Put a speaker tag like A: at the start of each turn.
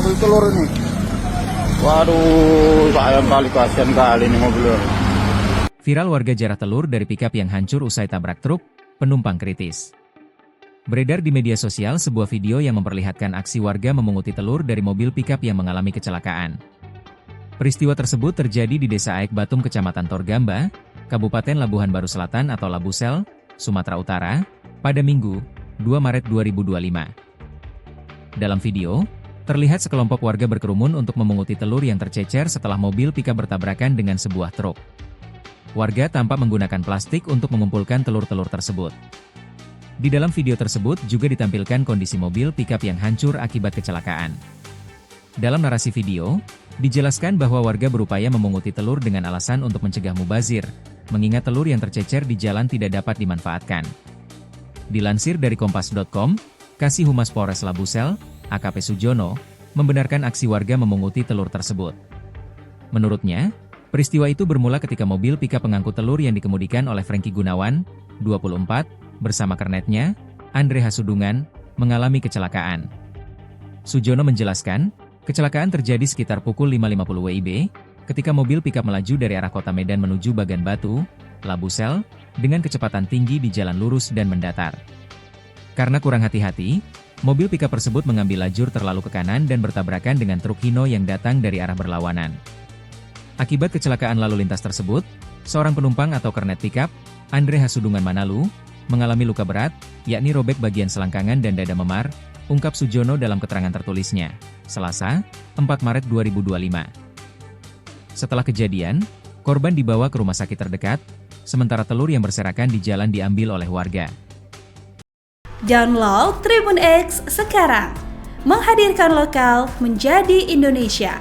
A: ngambil telur ini. Waduh, sayang kali, kasihan kali ini mobilnya.
B: Viral warga jarah telur dari pikap yang hancur usai tabrak truk, penumpang kritis. Beredar di media sosial sebuah video yang memperlihatkan aksi warga memunguti telur dari mobil pikap yang mengalami kecelakaan. Peristiwa tersebut terjadi di Desa Aek Batum, Kecamatan Torgamba, Kabupaten Labuhan Baru Selatan atau Labusel, Sumatera Utara, pada Minggu, 2 Maret 2025. Dalam video, terlihat sekelompok warga berkerumun untuk memunguti telur yang tercecer setelah mobil pikap bertabrakan dengan sebuah truk. Warga tampak menggunakan plastik untuk mengumpulkan telur-telur tersebut. Di dalam video tersebut juga ditampilkan kondisi mobil pikap yang hancur akibat kecelakaan. Dalam narasi video, dijelaskan bahwa warga berupaya memunguti telur dengan alasan untuk mencegah mubazir, mengingat telur yang tercecer di jalan tidak dapat dimanfaatkan. Dilansir dari kompas.com, Kasih Humas Polres Labusel, AKP Sujono, membenarkan aksi warga memunguti telur tersebut. Menurutnya, peristiwa itu bermula ketika mobil pikap pengangkut telur yang dikemudikan oleh Franky Gunawan, 24, bersama kernetnya, Andre Hasudungan, mengalami kecelakaan. Sujono menjelaskan, kecelakaan terjadi sekitar pukul 5.50 WIB, ketika mobil pikap melaju dari arah kota Medan menuju Bagan Batu, Labusel, dengan kecepatan tinggi di jalan lurus dan mendatar. Karena kurang hati-hati, mobil pikap tersebut mengambil lajur terlalu ke kanan dan bertabrakan dengan truk Hino yang datang dari arah berlawanan. Akibat kecelakaan lalu lintas tersebut, seorang penumpang atau kernet pikap, Andre Hasudungan Manalu, mengalami luka berat, yakni robek bagian selangkangan dan dada memar, ungkap Sujono dalam keterangan tertulisnya, Selasa, 4 Maret 2025. Setelah kejadian, korban dibawa ke rumah sakit terdekat, sementara telur yang berserakan di jalan diambil oleh warga.
C: Download Tribun X sekarang, menghadirkan lokal menjadi Indonesia.